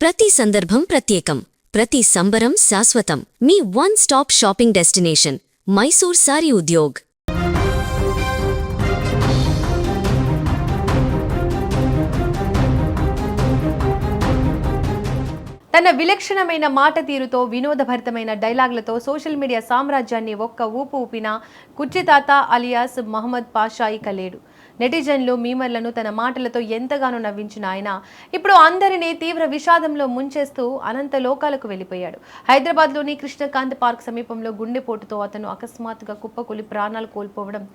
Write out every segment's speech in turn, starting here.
ప్రతి సందర్భం ప్రత్యేకం, ప్రతి సంబరం శాశ్వతం. మీ one stop shopping destination Mysore Sari Udyog. తన విలక్షణమైన మాట తీరుతో, వినోదభరితమైన డైలాగులతో సోషల్ మీడియా సామ్రాజ్యాన్ని ఒక్క ఊపు ఊపిన కుర్చీతాత అలియాస్ మహమ్మద్ పాషా ఇక లేడు. నెటిజన్లు, మీమర్లను తన మాటలతో ఎంతగానో నవ్వించిన ఆయన ఇప్పుడు అందరినీ తీవ్ర విషాదంలో ముంచేస్తూ అనంత లోకాలకు వెళ్ళిపోయాడు. హైదరాబాద్లోని కృష్ణకాంత్ పార్క్ సమీపంలో గుండెపోటుతో అతను అకస్మాత్తుగా కుప్పకూలి ప్రాణాలు కోల్పోవడం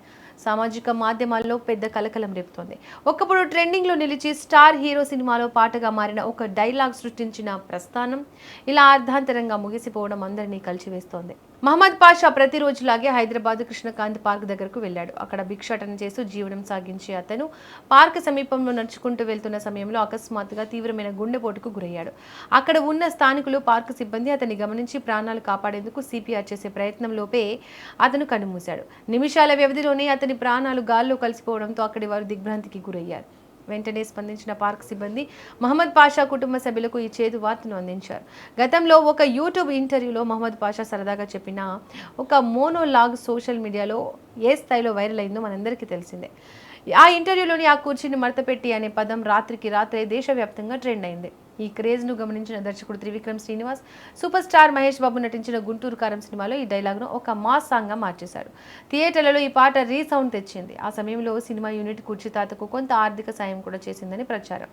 సామాజిక మాధ్యమాల్లో పెద్ద కలకలం రేపుతోంది. ఒకప్పుడు ట్రెండింగ్లో నిలిచి స్టార్ హీరో సినిమాలో పాటగా మారిన ఒక డైలాగ్ సృష్టించిన ప్రస్థానం ఇలా అర్ధాంతరంగా ముగిసిపోవడం అందరినీ కలిచివేస్తోంది. మహమ్మద్ పాషా ప్రతిరోజులాగే హైదరాబాద్ కృష్ణకాంత్ పార్క్ దగ్గరకు వెళ్ళాడు. అక్కడ భిక్షాటన చేస్తూ జీవనం సాగించే అతను పార్క్ సమీపంలో నడుచుకుంటూ వెళ్తున్న సమయంలో అకస్మాత్తుగా తీవ్రమైన గుండెపోటుకు గురయ్యాడు. అక్కడ ఉన్న స్థానికులు, పార్క్ సిబ్బంది అతన్ని గమనించి ప్రాణాలు కాపాడేందుకు సిపిఆర్ చేసే ప్రయత్నంలోపే అతను కన్నుమూశాడు. నిమిషాల వ్యవధిలోనే అతని ప్రాణాలు గాల్లో కలిసిపోవడంతో అక్కడి వారు దిగ్భ్రాంతికి గురయ్యారు. వెంటనే స్పందించిన పార్క్ సిబ్బంది మహమ్మద్ పాషా కుటుంబ సభ్యులకు ఈ చేదు వార్తను అందించారు. గతంలో ఒక యూట్యూబ్ ఇంటర్వ్యూలో మహమ్మద్ పాషా సరదాగా చెప్పిన ఒక మోనోలాగ్ సోషల్ మీడియాలో ఏ స్థాయిలో వైరల్ అయిందో మనందరికీ తెలిసిందే. ఆ ఇంటర్వ్యూలోని ఆ కుర్చీని మడతపెట్టి అనే పదం రాత్రికి రాత్రే దేశవ్యాప్తంగా ట్రెండ్ అయింది. ఈ క్రేజ్ను గమనించిన దర్శకుడు త్రివిక్రమ్ శ్రీనివాస్, సూపర్ స్టార్ మహేష్ బాబు నటించిన గుంటూరు కారం సినిమాలో ఈ డైలాగ్ను ఒక మాస్ సాంగ్గా మార్చేశాడు. థియేటర్లలో ఈ పాట రీసౌండ్ తెచ్చింది. ఆ సమయంలో సినిమా యూనిట్ కుర్చీతాతకు కొంత ఆర్థిక సాయం కూడా చేసిందని ప్రచారం.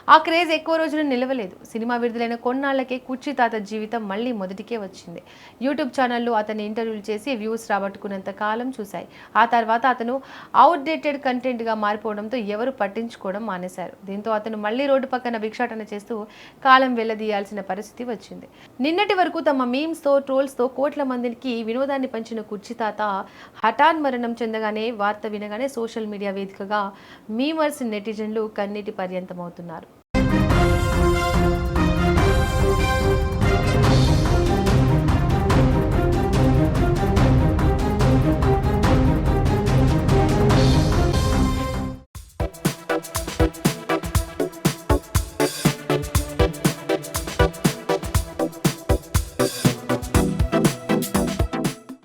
ఆ క్రేజ్ ఎక్కువ రోజులు నిలవలేదు. సినిమా విడుదలైన కొన్నాళ్లకే కుర్చీతాత జీవితం మళ్లీ మొదటికే వచ్చింది. యూట్యూబ్ ఛానళ్లు అతన్ని ఇంటర్వ్యూలు చేసి వ్యూస్ రాబట్టుకున్నంత కాలం చూశాయి. ఆ తర్వాత అతను అవుట్డేటెడ్ కంటెంట్గా మారిపోవడంతో ఎవరు పట్టించుకోవడం మానేశారు. దీంతో అతను మళ్లీ రోడ్డు పక్కన భిక్షాటన చేస్తూ కాలం వెళ్లదీయాల్సిన పరిస్థితి వచ్చింది. నిన్నటి వరకు తమ మీమ్స్తో, ట్రోల్స్తో కోట్ల మందికి వినోదాన్ని పంచిన కుర్చీతాత హఠాన్ మరణం చెందగానే వార్త వినగానే సోషల్ మీడియా వేదికగా మీమర్స్, నెటిజన్లు కన్నీటి పర్యంతమవుతున్నారు.